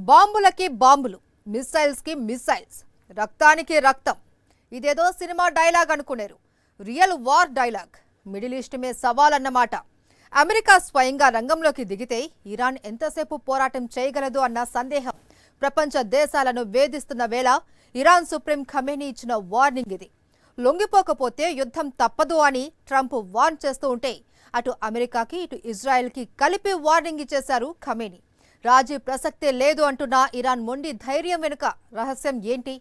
బాంబులకి బాంబులు, మిసైల్స్ కి మిసైల్స్, రక్తానికి రక్తం. ఇదేదో సినిమా డైలాగ్ అనుకునేరు. Real war dialogue. Middle east మే సవాల్ అన్నమాట. అమెరికా స్వయంగా రంగంలోకి దిగితే ఇరాన్ ఎంతసేపు పోరాటం చేయగలదు అన్న సందేహం ప్రపంచ దేశాలను వేధిస్తున్న వేళ ఇరాన్ సుప్రీం ఖమేనీ ఇచ్చిన వార్నింగ్ ఇది. లొంగిపోకపోతే యుద్ధం తప్పదు అని ట్రంప్ వార్న్ చేస్తూ ఉంటే అటు అమెరికాకి ఇటు ఇజ్రాయెల్కి కలిపి వార్నింగ్ ఇచ్చేశారు ఖమేనీ. రాజీ ప్రసక్తే లేదు అంటున్న ఇరాన్ మొండి ధైర్యం వెనుక రహస్యం ఏంటి?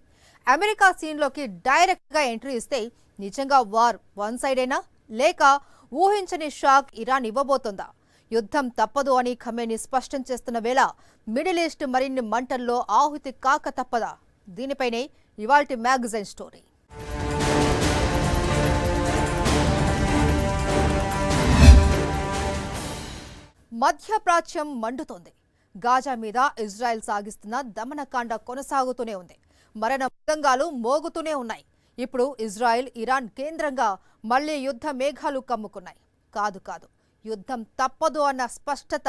అమెరికా సీన్లోకి డైరెక్ట్గా ఎంట్రీ ఇస్తే నిజంగా వార్ వన్ సైడేనా, లేక ఊహించని షాక్ ఇరాన్ ఇవ్వబోతోందా? యుద్ధం తప్పదు అని ఖమేనీ స్పష్టం చేస్తున్న వేళ మిడిల్ ఈస్ట్ మరిన్ని మంటల్లో ఆహుతి కాక తప్పదా? దీనిపైనే ఇవాల్టి మ్యాగజైన్ స్టోరీ. మధ్యప్రాచ్యం మండుతోంది. గాజా మీద ఇజ్రాయెల్ సాగిస్తున్న దమనకాండ కొనసాగుతూనే ఉంది. మరణ మృదంగాలు మోగుతూనే ఉన్నాయి. ఇప్పుడు ఇజ్రాయెల్ ఇరాన్ కేంద్రంగా మళ్లీ యుద్ధ మేఘాలు కమ్ముకున్నాయి. కాదు, యుద్ధం తప్పదు అన్న స్పష్టత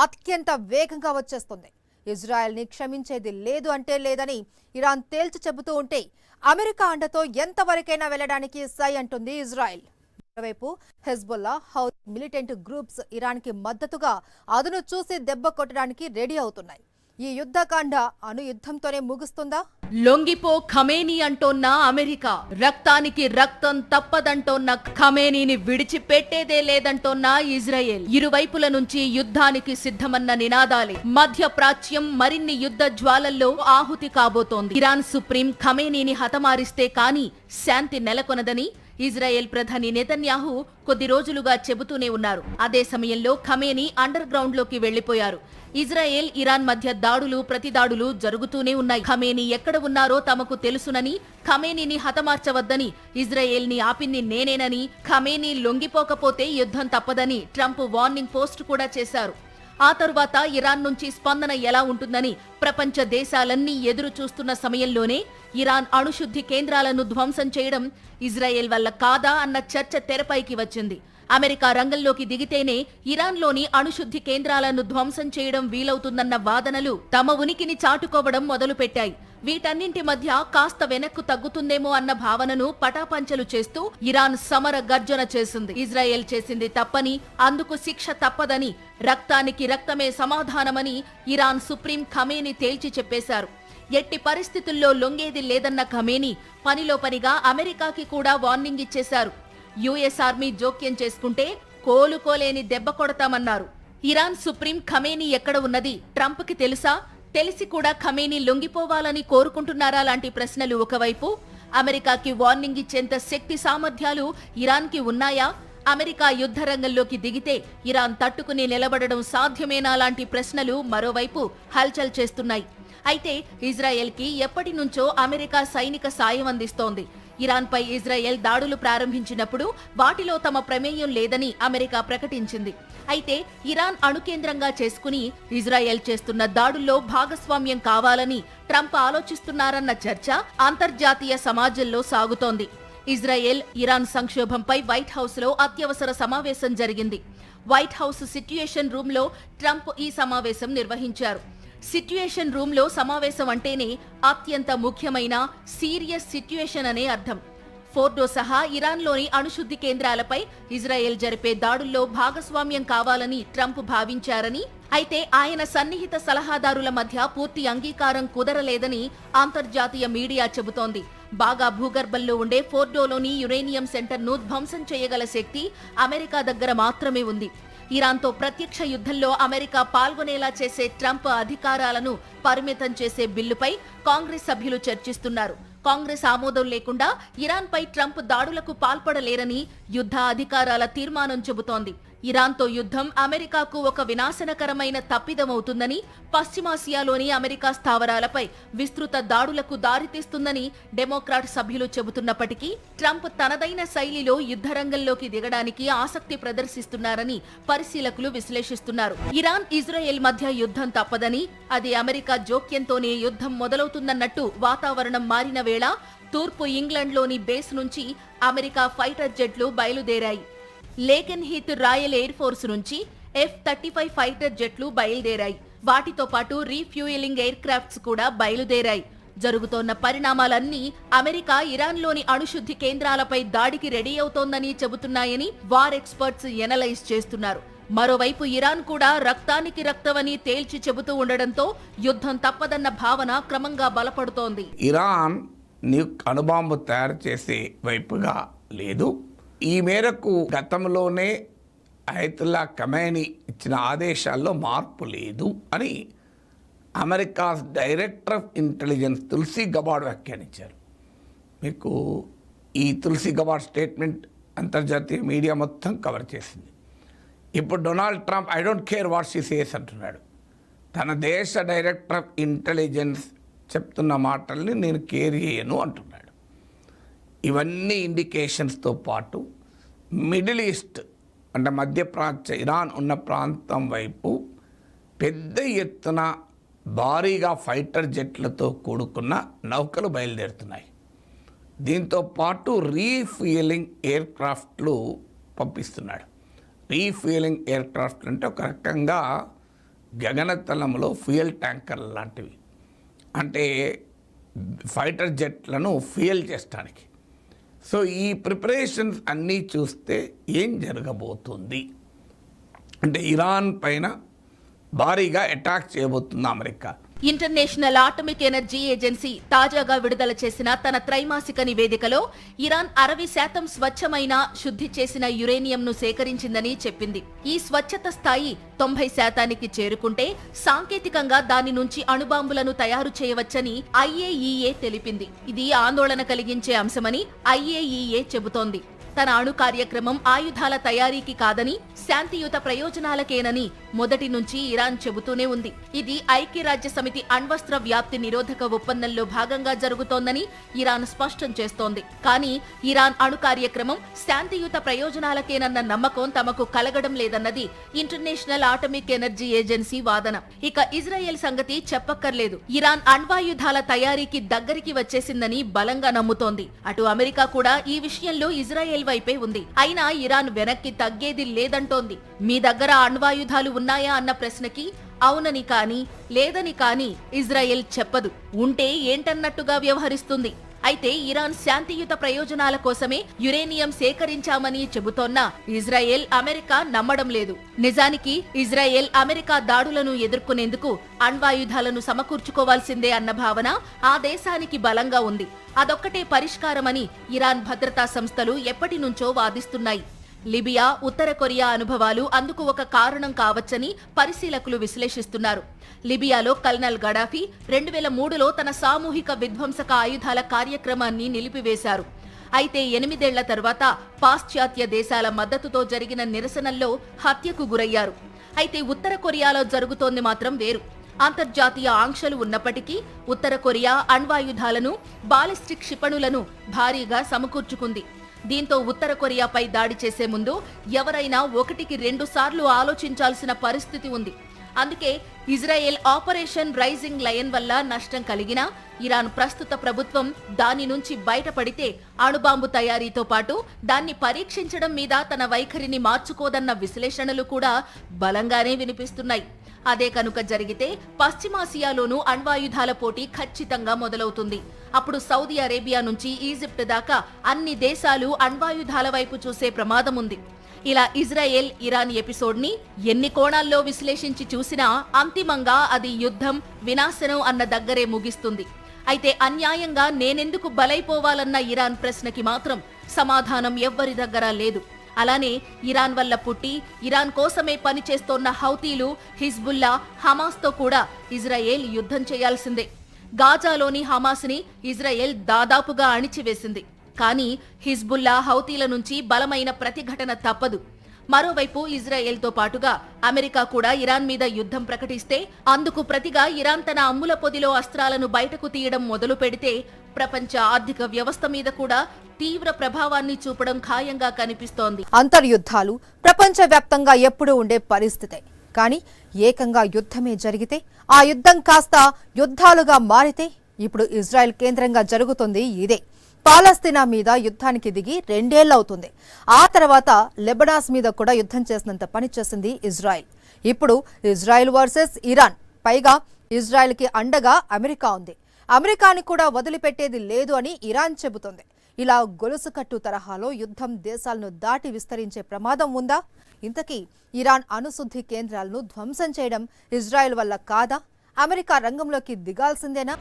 అత్యంత వేగంగా వచ్చేస్తుంది. ఇజ్రాయెల్ని క్షమించేది లేదు అంటే లేదని ఇరాన్ తేల్చి చెబుతూ ఉంటే అమెరికా అండతో ఎంతవరకైనా వెళ్లడానికి సై అంటుంది ఇజ్రాయెల్. మరోవైపు హెజ్బుల్లా, హౌతీ మిలిటెంట్ గ్రూప్స్ ఇరాన్కి మద్దతుగా అదును చూసి దెబ్బ కొట్టడానికి రెడీ అవుతున్నాయి. ఈ యుద్ధకాండ అణు యుద్ధంతోనే ముగుస్తుందా? లొంగిపో ఖమేనీ అంటోన్న అమెరికా, రక్తానికి రక్తం తప్పదంటోన్న ఖమేనీని విడిచిపెట్టేదే లేదంటోన్న ఇజ్రాయెల్. ఇరువైపుల నుంచి యుద్ధానికి సిద్ధమన్న నినాదాలే. మధ్య ప్రాచ్యం మరిన్ని యుద్ధ జ్వాలల్లో ఆహుతి కాబోతోంది. ఇరాన్ సుప్రీం ఖమేనీని హతమారిస్తే కానీ శాంతి నెలకొనదని ఇజ్రాయెల్ ప్రధాని నెతన్యాహు కొద్ది రోజులుగా చెబుతూనే ఉన్నారు. అదే సమయంలో ఖమేనీ అండర్ గ్రౌండ్ లోకి వెళ్లిపోయారు. ఇజ్రాయెల్ ఇరాన్ మధ్య దాడులు ప్రతిదాడులు జరుగుతూనే ఉన్నాయి. ఖమేనీ ఎక్కడ ఉన్నారో తమకు తెలుసునని, ఖమేనీని హతమార్చవద్దని ఇజ్రాయెల్ ని ఆపింది నేనేనని, ఖమేనీ లొంగిపోకపోతే యుద్ధం తప్పదని ట్రంప్ వార్నింగ్ పోస్ట్ కూడా చేశారు. ఆ తరువాత ఇరాన్ నుంచి స్పందన ఎలా ఉంటుందని ప్రపంచ దేశాలన్నీ ఎదురు చూస్తున్న సమయంలోనే ఇరాన్ అణుశుద్ధి కేంద్రాలను ధ్వంసం చేయడం ఇజ్రాయెల్ వల్ల కాదా అన్న చర్చ తెరపైకి వచ్చింది. అమెరికా రంగంలోకి దిగితేనే ఇరాన్లోని అణుశుద్ధి కేంద్రాలను ధ్వంసం చేయడం వీలవుతుందన్న వాదనలు తమ ఉనికిని చాటుకోవడం మొదలుపెట్టాయి. వీటన్నింటి మధ్య కాస్త వెనక్కు తగ్గుతుందేమో అన్న భావనను పటాపంచలు చేస్తూ ఇరాన్ సమర గర్జన చేసింది. ఇజ్రాయెల్ చేసింది తప్పని, అందుకు శిక్ష తప్పదని, రక్తానికి రక్తమే సమాధానమని ఇరాన్ సుప్రీం ఖమేనీ తేల్చి చెప్పేశారు. ఎట్టి పరిస్థితుల్లో లొంగేది లేదన్న ఖమేనీ పనిలో పనిగా అమెరికాకి కూడా వార్నింగ్ ఇచ్చేశారు. యుఎస్ ఆర్మీ జోక్యం చేసుకుంటే కోలుకోలేని దెబ్బ కొడతామన్నారు. ఇరాన్ సుప్రీం ఖమేనీ ఎక్కడ ఉన్నది ట్రంప్ కి తెలుసా? తెలిసి కూడా ఖమేనీ లొంగిపోవాలని కోరుకుంటున్నారా లాంటి ప్రశ్నలు ఒకవైపు. అమెరికాకి వార్నింగ్ ఇచ్చేంత శక్తి సామర్థ్యాలు ఇరాన్ కి ఉన్నాయా? అమెరికా యుద్ధ రంగంలోకి దిగితే ఇరాన్ తట్టుకుని నిలబడడం సాధ్యమేనా లాంటి ప్రశ్నలు మరోవైపు హల్చల్ చేస్తున్నాయి. అయితే ఇజ్రాయెల్ కి ఎప్పటి నుంచో అమెరికా సైనిక సాయం అందిస్తోంది. ఇరాన్పై ఇజ్రాయెల్ దాడులు ప్రారంభించినప్పుడు వాటిలో తమ ప్రమేయం లేదని అమెరికా ప్రకటించింది. అయితే ఇరాన్ అణుకేంద్రంగా చేసుకుని ఇజ్రాయెల్ చేస్తున్న దాడుల్లో భాగస్వామ్యం కావాలని ట్రంప్ ఆలోచిస్తున్నారన్న చర్చ అంతర్జాతీయ సమాజంలో సాగుతోంది. ఇజ్రాయెల్ ఇరాన్ సంక్షోభంపై వైట్ హౌస్ లో అత్యవసర సమావేశం జరిగింది. వైట్ హౌస్ సిట్యుయేషన్ రూమ్ లో ట్రంప్ ఈ సమావేశం నిర్వహించారు. సిట్యుయేషన్ రూమ్ లో సమావేశం అంటేనే అత్యంత ముఖ్యమైన సీరియస్ సిట్యుయేషన్ అనే అర్థం. ఫోర్డో సహా ఇరాన్లోని అణుశుద్ధి కేంద్రాలపై ఇజ్రాయెల్ జరిపే దాడుల్లో భాగస్వామ్యం కావాలని ట్రంప్ భావించారని, అయితే ఆయన సన్నిహిత సలహాదారుల మధ్య పూర్తి అంగీకారం కుదరలేదని అంతర్జాతీయ మీడియా చెబుతోంది. బాగా భూగర్భంలో ఉండే ఫోర్డోలోని యురేనియం సెంటర్ను ధ్వంసం చేయగల శక్తి అమెరికా దగ్గర మాత్రమే ఉంది. ఇరాన్తో ప్రత్యక్ష యుద్ధంలో అమెరికా పాల్గొనేలా చేసే ట్రంప్ అధికారాలను పరిమితం చేసే బిల్లుపై కాంగ్రెస్ సభ్యులు చర్చిస్తున్నారు. కాంగ్రెస్ ఆమోదం లేకుండా ఇరాన్పై ట్రంప్ దాడులకు పాల్పడలేరని యుద్ధ అధికారాల తీర్మానం చెబుతోంది. ఇరాన్తో యుద్ధం అమెరికాకు ఒక వినాశనకరమైన తప్పిదమవుతుందని, పశ్చిమాసియాలోని అమెరికా స్థావరాలపై విస్తృత దాడులకు దారితీస్తుందని డెమోక్రాట్ సభ్యులు చెబుతున్నప్పటికీ ట్రంప్ తనదైన శైలిలో యుద్ధరంగంలోకి దిగడానికి ఆసక్తి ప్రదర్శిస్తున్నారని పరిశీలకులు విశ్లేషిస్తున్నారు. ఇరాన్ ఇజ్రాయెల్ మధ్య యుద్ధం తప్పదని, అది అమెరికా జోక్యంతోనే యుద్ధం మొదలవుతుందన్నట్టు వాతావరణం మారిన వేళ తూర్పు ఇంగ్లండ్లోని బేస్ నుంచి అమెరికా ఫైటర్ జెట్లు బయలుదేరాయి. Lakenheath royal air force నుంచి F-35 ఫైటర్ జెట్లు బయలుదేరాయి. వాటితో పాటు రీఫ్యూయలింగ్ ఎయిర్ క్రాఫ్ట్స్ కూడా బయలుదేరాయి. జరుగుతోన్న పరిణామాలన్నీ అమెరికా ఇరాన్లోని అణుశుద్ధి కేంద్రాలపై దాడికి రెడీ అవుతోందని చెబుతున్నాయని వార్ ఎక్స్పర్ట్స్ ఎనలైజ్ చేస్తున్నారు. మరోవైపు ఇరాన్ కూడా రక్తానికి రక్తమని తేల్చి చెబుతూ ఉండడంతో యుద్ధం తప్పదన్న భావన క్రమంగా బలపడుతోంది. ఇరాన్ న్యూక్ అణుబాంబు తయారు చేసే వైపుగా లేదు. ఈ మేరకు గతంలోనే అయతుల్లా ఖమేనీ ఇచ్చిన ఆదేశాల్లో మార్పు లేదు అని America director of intelligence Tulsi Gabbard వ్యాఖ్యానించారు. మీకు ఈ తుల్సీ గబార్డ్ స్టేట్మెంట్ అంతర్జాతీయ మీడియా మొత్తం కవర్ చేసింది. ఇప్పుడు Donald Trump I don't care what she says అంటున్నాడు. తన దేశ డైరెక్టర్ ఆఫ్ ఇంటెలిజెన్స్ చెప్తున్న మాటల్ని నేను కేర్ చేయను అంటున్నాడు. ఇవన్నీ ఇండికేషన్స్తో పాటు మిడిల్ ఈస్ట్ అంటే మధ్యప్రాచ్య ఇరాన్ ఉన్న ప్రాంతం వైపు పెద్ద ఎత్తున భారీగా ఫైటర్ జెట్లతో కూడుకున్న నౌకలు బయలుదేరుతున్నాయి. దీంతో పాటు రీఫ్యూయలింగ్ ఎయిర్ క్రాఫ్ట్లు పంపిస్తున్నాడు. రీఫ్యూయలింగ్ ఎయిర్ క్రాఫ్ట్ అంటే ఒక రకంగా గగనతలంలో ఫ్యూయల్ ట్యాంకర్ లాంటివి, అంటే ఫైటర్ జెట్లను ఫ్యూయల్ చేయడానికి. సో ఈ ప్రిపరేషన్స్ అన్నీ చూస్తే ఏం జరగబోతుంది అంటే ఇరాన్ పైన భారీగా అటాక్ చేయబోతుంది America. International atomic energy agency తాజాగా విడుదల చేసిన తన త్రైమాసిక నివేదికలో ఇరాన్ 60% స్వచ్ఛమైన శుద్ధి చేసిన యురేనియంను సేకరించిందని చెప్పింది. ఈ స్వచ్ఛత స్థాయి 90% చేరుకుంటే సాంకేతికంగా దాని నుంచి అణుబాంబులను తయారు చేయవచ్చని IAEA తెలిపింది. ఇది ఆందోళన కలిగించే అంశమని IAEA చెబుతోంది. తన అణు కార్యక్రమం ఆయుధాల తయారీకి కాదని శాంతియుత ప్రయోజనాలకేనని మొదటి నుంచి ఇరాన్ చెబుతూనే ఉంది. ఇది ఐక్యరాజ్య సమితి అణ్వస్త్ర వ్యాప్తి నిరోధక ఒప్పందంలో భాగంగా జరుగుతోందని ఇరాన్ స్పష్టం చేస్తోంది. కానీ ఇరాన్ అణు కార్యక్రమం శాంతియుత ప్రయోజనాలకేనన్న నమ్మకం తమకు కలగడం లేదన్నది ఇంటర్నేషనల్ ఆటమిక్ ఎనర్జీ ఏజెన్సీ వాదన. ఇక ఇజ్రాయెల్ సంగతి చెప్పక్కర్లేదు. ఇరాన్ అణ్వాయుధాల తయారీకి దగ్గరికి వచ్చేసిందని బలంగా నమ్ముతోంది. అటు అమెరికా కూడా ఈ విషయంలో ఇజ్రాయెల్ వైపే ఉంది. అయినా ఇరాన్ వెనక్కి తగ్గేది లేదంటోంది. మీ దగ్గర అణ్వాయుధాలు ఉన్నాయా అన్న ప్రశ్నకి అవునని కానీ లేదని కానీ ఇజ్రాయెల్ చెప్పదు. ఉంటే ఏంటన్నట్టుగా వ్యవహరిస్తుంది. అయితే ఇరాన్ శాంతియుత ప్రయోజనాల కోసమే యురేనియం సేకరించామని చెబుతోన్న ఇజ్రాయెల్, అమెరికా నమ్మడం లేదు. నిజానికి ఇజ్రాయెల్, అమెరికా దాడులను ఎదుర్కొనేందుకు అణ్వాయుధాలను సమకూర్చుకోవాల్సిందే అన్న భావన ఆ దేశానికి బలంగా ఉంది. అదొక్కటే పరిష్కారమని ఇరాన్ భద్రతా సంస్థలు ఎప్పటి నుంచో వాదిస్తున్నాయి. లిబియా, ఉత్తర కొరియా అనుభవాలు అందుకు ఒక కారణం కావచ్చని పరిశీలకులు విశ్లేషిస్తున్నారు. లిబియాలో కల్నల్ గడాఫీ 2003లో తన సామూహిక విధ్వంసక ఆయుధాల కార్యక్రమాన్ని నిలిపివేశారు. అయితే 8 ఏళ్ల తర్వాత పాశ్చాత్య దేశాల మద్దతుతో జరిగిన నిరసనల్లో హత్యకు గురయ్యారు. అయితే ఉత్తర కొరియాలో జరుగుతోంది మాత్రం వేరు. అంతర్జాతీయ ఆంక్షలు ఉన్నప్పటికీ ఉత్తర కొరియా అణ్వాయుధాలను, బాలిస్టిక్ క్షిపణులను భారీగా సమకూర్చుకుంది. దీంతో ఉత్తర కొరియాపై దాడి చేసే ముందు ఎవరైనా 1కి 2 సార్లు ఆలోచించాల్సిన పరిస్థితి ఉంది. అందుకే ఇజ్రాయెల్ ఆపరేషన్ రైజింగ్ లయన్ వల్ల నష్టం కలిగినా ఇరాన్ ప్రస్తుత ప్రభుత్వం దాని నుంచి బయటపడితే అణుబాంబు తయారీతో పాటు దాన్ని పరీక్షించడం మీద తన వైఖరిని మార్చుకోదన్న విశ్లేషణలు కూడా బలంగానే వినిపిస్తున్నాయి. అదే కనుక జరిగితే పశ్చిమాసియాలోనూ అణ్వాయుధాల పోటీ ఖచ్చితంగా మొదలవుతుంది. అప్పుడు సౌదీ అరేబియా నుంచి ఈజిప్ట్ దాకా అన్ని దేశాలు అణ్వాయుధాల వైపు చూసే ప్రమాదం ఉంది. ఇలా ఇజ్రాయెల్, ఇరాన్ ఎపిసోడ్ని ఎన్ని కోణాల్లో విశ్లేషించి చూసినా అంతిమంగా అది యుద్ధం, వినాశనం అన్న దగ్గరే ముగిస్తుంది. అయితే అన్యాయంగా నేనెందుకు బలైపోవాలన్న ఇరాన్ ప్రశ్నకి మాత్రం సమాధానం ఎవ్వరి దగ్గర లేదు. అలానే ఇరాన్ వల్ల పుట్టి ఇరాన్ కోసమే పనిచేస్తోన్న హౌతీలు, హిజ్బుల్లా, హమాస్తో కూడా ఇజ్రాయెల్ యుద్ధం చేయాల్సిందే. గాజాలోని హమాస్ని ఇజ్రాయెల్ దాదాపుగా అణిచివేసింది. కానీ హిజ్బుల్లా, హౌతీల నుంచి బలమైన ప్రతిఘటన తప్పదు. మరోవైపు ఇజ్రాయెల్తో పాటుగా అమెరికా కూడా ఇరాన్ మీద యుద్ధం ప్రకటిస్తే అందుకు ప్రతిగా ఇరాన్ తన అమ్ముల పొదిలో అస్త్రాలను బయటకు తీయడం మొదలు పెడితే ప్రపంచ ఆర్థిక వ్యవస్థ మీద కూడా తీవ్ర ప్రభావాన్ని చూపడం ఖాయంగా కనిపిస్తోంది. అంతర్యుద్ధాలు ప్రపంచవ్యాప్తంగా ఎప్పుడూ ఉండే పరిస్థితే. కానీ ఏకంగా యుద్ధమే జరిగితే, ఆ యుద్ధం కాస్త యుద్ధాలుగా మారితే ఇప్పుడు ఇజ్రాయెల్ కేంద్రంగా జరుగుతుంది ఇదే. పాలస్తీనా మీద యుద్ధానికి దిగి 2 ఏళ్లవుతుంది. ఆ తర్వాత లెబనాన్ మీద కూడా యుద్ధం చేసినంత పని చేసింది ఇజ్రాయెల్. ఇప్పుడు ఇజ్రాయెల్ వర్సెస్ ఇరాన్ పైగా ఇజ్రాయెల్కి అండగా అమెరికా ఉంది. అమెరికాని కూడా వదిలిపెట్టేది లేదు అని ఇరాన్ చెబుతోంది. ఇలా గొలుసుకట్టు తరహాలో యుద్ధం దేశాలను దాటి విస్తరించే ప్రమాదం ఉందా? ఇంతకీ ఇరాన్ అణుశుద్ధి కేంద్రాలను ధ్వంసం చేయడం ఇజ్రాయెల్ వల్ల కాదా? అమెరికా రంగంలోకి దిగాల్సిందేనా?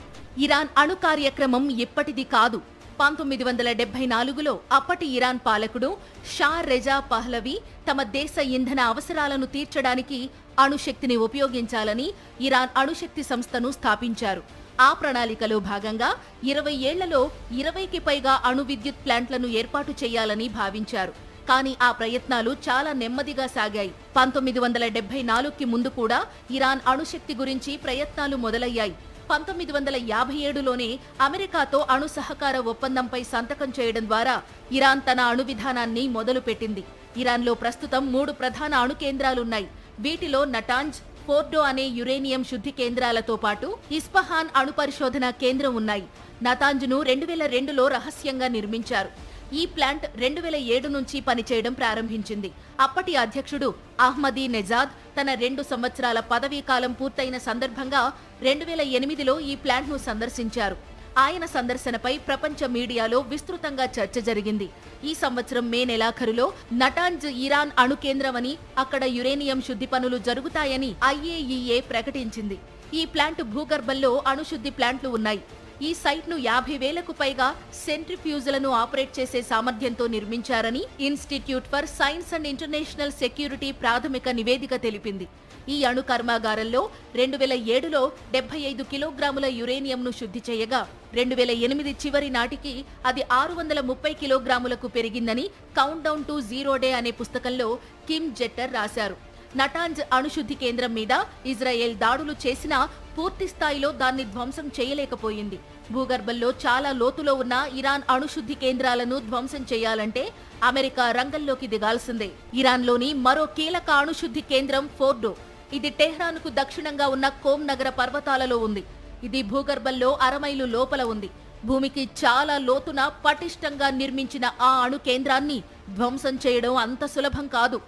ఇరాన్ అణు కార్యక్రమం ఇప్పటిది కాదు. 1974లో అప్పటి ఇరాన్ పాలకుడు షా రెజా పహ్లవి తమ దేశ ఇంధన అవసరాలను తీర్చడానికి అణుశక్తిని ఉపయోగించాలని ఇరాన్ అణుశక్తి సంస్థను స్థాపించారు. ఆ ప్రణాళికలో భాగంగా 20 ఏళ్లలో 20కి పైగా అణు విద్యుత్ ప్లాంట్లను ఏర్పాటు చేయాలని భావించారు. కానీ ఆ ప్రయత్నాలు చాలా నెమ్మదిగా సాగాయి. 1974కి ముందు కూడా ఇరాన్ అణుశక్తి గురించి ప్రయత్నాలు మొదలయ్యాయి. 1957లోనే అమెరికాతో అణు సహకార ఒప్పందంపై సంతకం చేయడం ద్వారా ఇరాన్ తన అణు విధానాన్ని మొదలుపెట్టింది. ఇరాన్లో ప్రస్తుతం 3 ప్రధాన అణు కేంద్రాలున్నాయి. వీటిలో నటాంజ్, ఫోర్డో అనే యురేనియం శుద్ధి కేంద్రాలతో పాటు ఇస్ఫహాన్ అణు పరిశోధన కేంద్రం ఉన్నాయి. నతాంజ్ను 2002లో రహస్యంగా నిర్మించారు. ఈ ప్లాంట్ 2007 నుంచి పనిచేయడం ప్రారంభించింది. అప్పటి అధ్యక్షుడు అహ్మదీ నెజాద్ తన 2 సంవత్సరాల పదవీ కాలం పూర్తయిన సందర్భంగా 2008లో ఈ ప్లాంట్ను సందర్శించారు. ఆయన సందర్శనపై ప్రపంచ మీడియాలో విస్తృతంగా చర్చ జరిగింది. ఈ సంవత్సరం మే నెలాఖరులో నటాంజ్ ఇరాన్ అణు కేంద్రమని, అక్కడ యురేనియం శుద్ధి పనులు జరుగుతాయని IAEA ప్రకటించింది. ఈ ప్లాంట్ భూగర్భంలో అణుశుద్ధి ప్లాంట్లు ఉన్నాయి. ఈ సైట్ను 50,000కు పైగా సెంట్రిఫ్యూజులను ఆపరేట్ చేసే సామర్థ్యంతో నిర్మించారని institute for science and international security ప్రాథమిక నివేదిక తెలిపింది. ఈ అణు కర్మాగారంలో 2007లో 75 కిలోగ్రాముల యురేనియంను శుద్ధి చేయగా 2008 చివరి నాటికి అది 630 కిలోగ్రాములకు పెరిగిందని count down to zero day అనే పుస్తకంలో కిమ్ జెట్టర్ రాశారు. నటాంజ్ అణుశుద్ధి కేంద్రం మీద ఇజ్రాయెల్ దాడులు చేసినా పూర్తి స్థాయిలో దాన్ని ధ్వంసం చేయలేకపోయింది. భూగర్భంలో చాలా లోతులో ఉన్న ఇరాన్ అణుశుద్ధి కేంద్రాలను ధ్వంసం చేయాలంటే అమెరికా రంగంలోకి దిగాల్సిందే. ఇరాన్లోని మరో కీలక అణుశుద్ధి కేంద్రం ఫోర్డో. ఇది టెహ్రాన్కు దక్షిణంగా ఉన్న కోమ్ నగర పర్వతాలలో ఉంది. ఇది భూగర్భంలో 1/2 మైలు లోపల ఉంది. భూమికి చాలా లోతున పటిష్టంగా నిర్మించిన ఆ అణు కేంద్రాన్ని ధ్వంసం చేయడం అంత సులభం కాదు.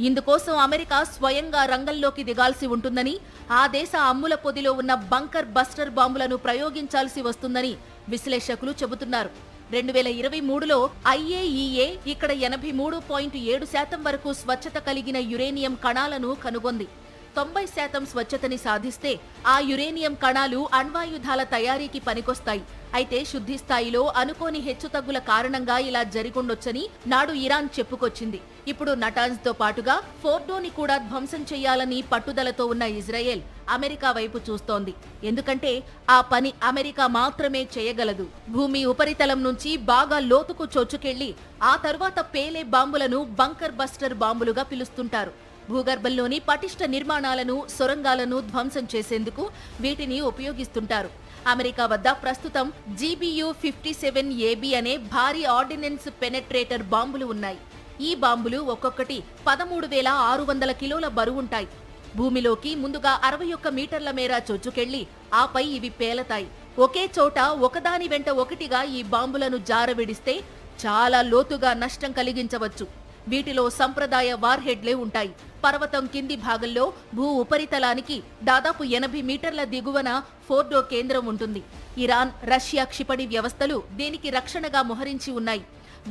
ఇందుకోసం అమెరికా స్వయంగా రంగంలోకి దిగాల్సి ఉంటుందని, ఆ దేశ అమ్ముల పొదిలో ఉన్న బంకర్ బస్టర్ బాంబులను ప్రయోగించాల్సి వస్తుందని విశ్లేషకులు చెబుతున్నారు. 2023లో IAEA ఇక్కడ 83.7% వరకు స్వచ్ఛత కలిగిన యురేనియం కణాలను కనుగొంది. 90% స్వచ్ఛతని సాధిస్తే ఆ యురేనియం కణాలు అణ్వాయుధాల తయారీకి పనికొస్తాయి. అయితే శుద్ధి స్థాయిలో అనుకోని హెచ్చుతగ్గుల కారణంగా ఇలా జరిగుండొచ్చని నాడు ఇరాన్ చెప్పుకొచ్చింది. ఇప్పుడు నటాన్స్తో పాటుగా ఫోర్డోని కూడా ధ్వంసం చేయాలని పట్టుదలతో ఉన్న ఇజ్రాయెల్ అమెరికా వైపు చూస్తోంది. ఎందుకంటే ఆ పని అమెరికా మాత్రమే చేయగలదు. భూమి ఉపరితలం నుంచి బాగా లోతుకు చొచ్చుకెళ్లి ఆ తర్వాత పేలే బాంబులను బంకర్ బస్టర్ బాంబులుగా పిలుస్తుంటారు. భూగర్భంలోని పటిష్ట నిర్మాణాలను, సొరంగాలను ధ్వంసం చేసేందుకు వీటిని ఉపయోగిస్తుంటారు. అమెరికా వద్ద ప్రస్తుతం GBU-57AB అనే భారీ ఆర్డినెన్స్ పెనెట్రేటర్ బాంబులు ఉన్నాయి. ఈ బాంబులు ఒక్కొక్కటి 13,600 కిలోల బరువుంటాయి. భూమిలోకి ముందుగా 61 మీటర్ల మేర చొచ్చుకెళ్లి ఆపై ఇవి పేలతాయి. ఒకే చోట ఒకదాని వెంట ఒకటిగా ఈ బాంబులను జారవిడిస్తే చాలా లోతుగా నష్టం కలిగించవచ్చు. వీటిలో సంప్రదాయ వార్హెడ్లే ఉంటాయి. పర్వతం కింది భాగంలో భూ ఉపరితలానికి దాదాపు 80 మీటర్ల దిగువన ఫోర్డో కేంద్రం ఉంటుంది. ఇరాన్, రష్యా క్షిపణి వ్యవస్థలు దీనికి రక్షణగా మోహరించి ఉన్నాయి.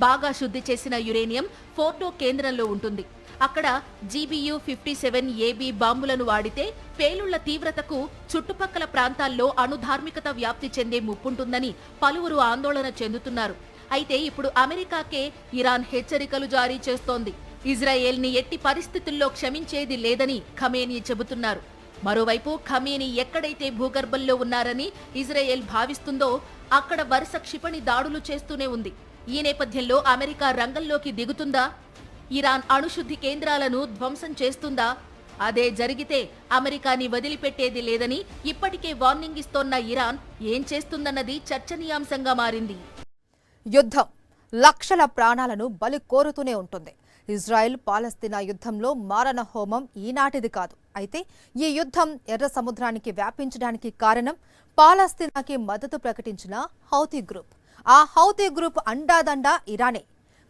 బాగా శుద్ధి చేసిన యురేనియం ఫోర్డో కేంద్రంలో ఉంటుంది. అక్కడ GBU-57AB బాంబులను వాడితే పేలుళ్ల తీవ్రతకు చుట్టుపక్కల ప్రాంతాల్లో అణుధార్మికత వ్యాప్తి చెందే ముప్పుంటుందని పలువురు ఆందోళన చెందుతున్నారు. అయితే ఇప్పుడు అమెరికాకే ఇరాన్ హెచ్చరికలు జారీ చేస్తోంది. ఇజ్రాయెల్ని ఎట్టి పరిస్థితుల్లో క్షమించేది లేదని ఖమేనీ చెబుతున్నారు. మరోవైపు ఖమేనీ ఎక్కడైతే భూగర్భంలో ఉన్నారని ఇజ్రాయెల్ భావిస్తుందో అక్కడ వరుస క్షిపణి దాడులు చేస్తూనే ఉంది. ఈ నేపథ్యంలో అమెరికా రంగంలోకి దిగుతుందా? ఇరాన్ అణుశుద్ధి కేంద్రాలను ధ్వంసం చేస్తుందా? అదే జరిగితే అమెరికాని వదిలిపెట్టేది లేదని ఇప్పటికే వార్నింగ్ ఇస్తోన్న ఇరాన్ ఏం చేస్తుందన్నది చర్చనీయాంశంగా మారింది. యుద్ధం లక్షల ప్రాణాలను బలి కోరుతూనే ఉంటుంది. ఇజ్రాయెల్ పాలస్తీనా యుద్ధంలో మారణ హోమం ఈనాటిది కాదు. అయితే ఈ యుద్ధం ఎర్ర సముద్రానికి వ్యాపించడానికి కారణం పాలస్తీనాకి మద్దతు ప్రకటించిన హౌతీ గ్రూప్. ఆ హౌతీ గ్రూప్ అండాదండా ఇరానే.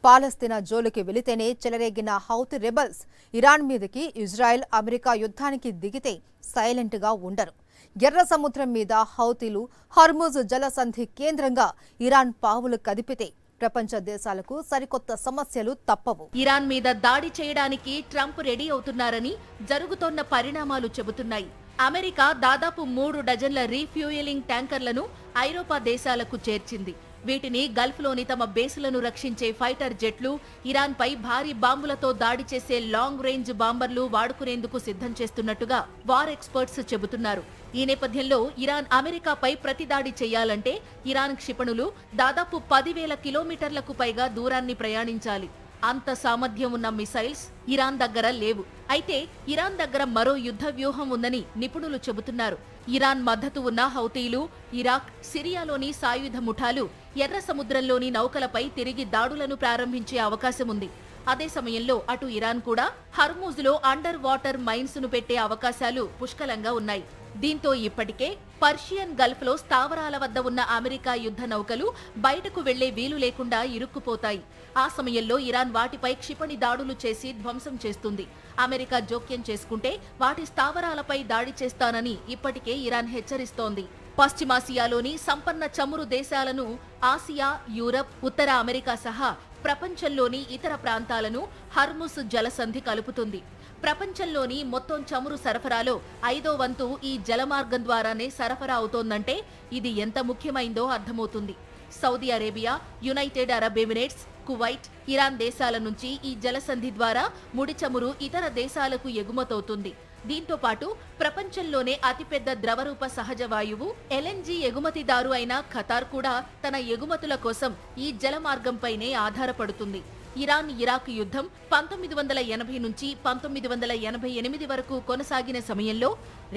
పాలస్తీనా జోలికి వెళితేనే చెలరేగిన హౌతీ రెబల్స్ ఇరాన్ మీదకి ఇజ్రాయెల్, అమెరికా యుద్ధానికి దిగితే సైలెంట్గా ఉండరు. ఎర్ర సముద్రం మీద హౌతీలు హర్ముజ్ జలసంధి కేంద్రంగా ఇరాన్ పావులు కదిపితే ప్రపంచ దేశాలకు సరికొత్త సమస్యలు తప్పవు. ఇరాన్ మీద దాడి చేయడానికి ట్రంప్ రెడీ అవుతున్నారని జరుగుతోన్న పరిణామాలు చెబుతున్నాయి. అమెరికా దాదాపు 3 డజన్ల రీఫ్యూయలింగ్ ట్యాంకర్లను ఐరోపా దేశాలకు చేర్చింది. వీటిని గల్ఫ్లోని తమ బేసులను రక్షించే ఫైటర్ జెట్లు, ఇరాన్పై భారీ బాంబులతో దాడి చేసే లాంగ్ రేంజ్ బాంబర్లు వాడుకునేందుకు సిద్ధం చేస్తున్నట్టుగా వార్ ఎక్స్పర్ట్స్ చెబుతున్నారు. ఈ నేపథ్యంలో ఇరాన్ అమెరికాపై ప్రతిదాడి చేయాలంటే ఇరాన్ క్షిపణులు దాదాపు 10,000 కిలోమీటర్లకు పైగా దూరాన్ని ప్రయాణించాలి. అంత సామర్థ్యం ఉన్న మిసైల్స్ ఇరాన్ దగ్గర లేవు. అయితే ఇరాన్ దగ్గర మరో యుద్ధ వ్యూహం ఉందని నిపుణులు చెబుతున్నారు. ఇరాన్ మద్దతు ఉన్న హౌతీలు, ఇరాక్, సిరియాలోని సాయుధ ముఠాలు ఎర్ర సముద్రంలోని నౌకలపై తిరిగి దాడులను ప్రారంభించే అవకాశం ఉంది. అదే సమయంలో అటు ఇరాన్ కూడా హర్మూజ్లో అండర్ వాటర్ మైన్స్ ను పెట్టే అవకాశాలు పుష్కలంగా ఉన్నాయి. దీంతో ఇప్పటికే పర్షియన్ గల్ఫ్లో స్థావరాల వద్ద ఉన్న అమెరికా యుద్ధ నౌకలు బయటకు వెళ్లే వీలు లేకుండా ఇరుక్కుపోతాయి. ఆ సమయంలో ఇరాన్ వాటిపై క్షిపణి దాడులు చేసి ధ్వంసం చేస్తుంది. అమెరికా జోక్యం చేసుకుంటే వాటి స్థావరాలపై దాడి చేస్తానని ఇప్పటికే ఇరాన్ హెచ్చరిస్తోంది. పశ్చిమాసియాలోని సంపన్న చమురు దేశాలను, ఆసియా, యూరప్, ఉత్తర అమెరికా సహా ప్రపంచంలోని ఇతర ప్రాంతాలను హర్ముజ్ జలసంధి కలుపుతుంది. ప్రపంచంలోని మొత్తం చమురు సరఫరాలో 5వ వంతు ఈ జలమార్గం ద్వారానే సరఫరా అవుతోందంటే ఇది ఎంత ముఖ్యమైందో అర్థమవుతుంది. Saudi Arabia, United Arab Emirates, Kuwait, Iran దేశాల నుంచి ఈ జలసంధి ద్వారా ముడి చమురు ఇతర దేశాలకు ఎగుమతవుతుంది. దీంతో పాటు ప్రపంచంలోనే అతిపెద్ద ద్రవరూప సహజ వాయువు ఎల్ఎన్జీ ఎగుమతిదారు అయిన ఖతార్ కూడా తన ఎగుమతుల కోసం ఈ జలమార్గంపైనే ఆధారపడుతుంది. ఇరాన్ ఇరాక్ యుద్ధం 1980 నుంచి 1988 వరకు కొనసాగిన సమయంలో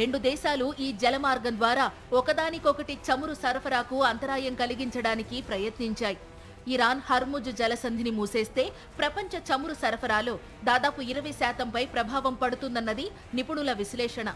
2 దేశాలు ఈ జలమార్గం ద్వారా ఒకదానికొకటి చమురు సరఫరాకు అంతరాయం కలిగించడానికి ప్రయత్నించాయి. ఇరాన్ హర్ముజ్ జలసంధిని మూసేస్తే ప్రపంచ చమురు సరఫరాలో దాదాపు 20% ప్రభావం పడుతుందన్నది నిపుణుల విశ్లేషణ.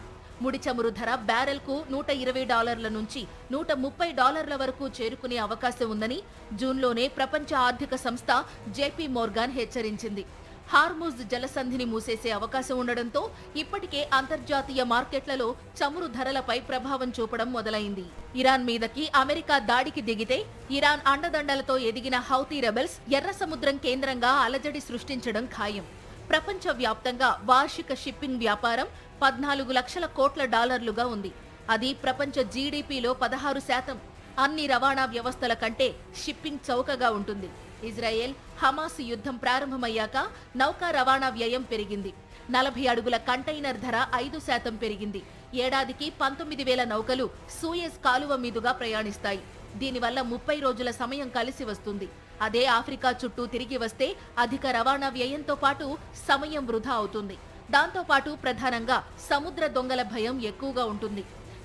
ముడి చమురు ధర బ్యారెల్కు $120 నుంచి $130 వరకు చేరుకునే అవకాశం ఉందని జూన్లోనే ప్రపంచ ఆర్థిక సంస్థ జేపీ మోర్గాన్ హెచ్చరించింది. హార్ముజ్ జలసంధిని మూసేసే అవకాశం ఉండడంతో ఇప్పటికే అంతర్జాతీయ మార్కెట్లలో చమురు ధరలపై ప్రభావం చూపడం మొదలైంది. ఇరాన్ మీదకి అమెరికా దాడికి దిగితే ఇరాన్ అండదండలతో ఎదిగిన హౌతీ రెబెల్స్ ఎర్ర సముద్రం కేంద్రంగా అలజడి సృష్టించడం ఖాయం. ప్రపంచ వ్యాప్తంగా వార్షిక షిప్పింగ్ వ్యాపారం 14 లక్షల కోట్ల డాలర్లుగా ఉంది. అది ప్రపంచ జీడీపీలో 16%. అన్ని రవాణా వ్యవస్థల కంటే షిప్పింగ్ చౌకగా ఉంటుంది. ఇజ్రాయెల్, హమాస్ యుద్ధం ప్రారంభమయ్యాక నౌకా రవాణా వ్యయం పెరిగింది. 40 అడుగుల కంటైనర్ ధర 5% పెరిగింది. ఏడాదికి 19,000 నౌకలు సూయజ్ కాలువ మీదుగా ప్రయాణిస్తాయి. దీనివల్ల 30 రోజుల సమయం కలిసి వస్తుంది. అదే ఆఫ్రికా చుట్టూ తిరిగి వస్తే అధిక రవాణా వ్యయంతో పాటు సమయం వృధా అవుతుంది. దాంతో పాటు ప్రధానంగా సముద్ర దొంగల భయం ఎక్కువగా ఉంటుంది.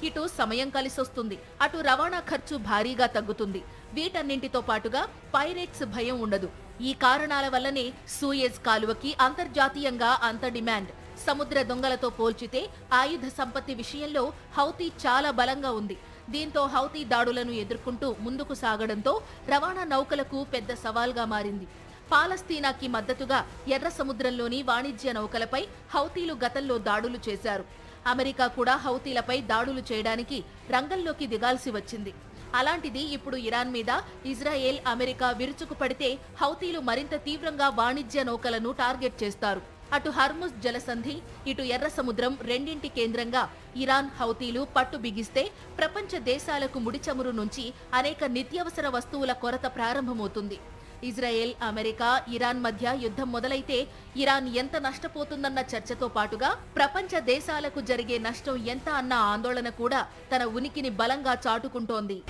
ఇటు సమయం కలిసొస్తుంది, అటు రవాణా ఖర్చు భారీగా తగ్గుతుంది. వీటన్నింటితో పాటుగా పైరేట్స్ భయం ఉండదు. ఈ కారణాల వల్లనే సూయజ్ కాలువకి అంతర్జాతీయంగా అంత డిమాండ్. సముద్ర దొంగలతో పోల్చితే ఆయుధ సంపత్తి విషయంలో హౌతీ చాలా బలంగా ఉంది. దీంతో హౌతీ దాడులను ఎదుర్కొంటూ ముందుకు సాగడంతో రవాణా నౌకలకు పెద్ద సవాల్గా మారింది. పాలస్తీనాకి మద్దతుగా ఎర్ర సముద్రంలోని వాణిజ్య నౌకలపై హౌతీలు గతంలో దాడులు చేశారు. అమెరికా కూడా హౌతీలపై దాడులు చేయడానికి రంగంలోకి దిగాల్సి వచ్చింది. అలాంటిది ఇప్పుడు ఇరాన్ మీద ఇజ్రాయెల్, అమెరికా విరుచుకుపడితే హౌతీలు మరింత తీవ్రంగా వాణిజ్య నౌకలను టార్గెట్ చేస్తారు. అటు హర్ముజ్ జలసంధి, ఇటు ఎర్ర సముద్రం రెండింటి కేంద్రంగా ఇరాన్, హౌతీలు పట్టు బిగిస్తే ప్రపంచ దేశాలకు ముడి చమురు నుంచి అనేక నిత్యావసర వస్తువుల కొరత ప్రారంభమవుతుంది. ఇజ్రాయెల్, అమెరికా, ఇరాన్ మధ్య యుద్ధం మొదలైతే ఇరాన్ ఎంత నష్టపోతుందన్న చర్చతో పాటుగా ప్రపంచ దేశాలకు జరిగే నష్టం ఎంత అన్న ఆందోళన కూడా తన ఉనికిని బలంగా చాటుకుంటోంది.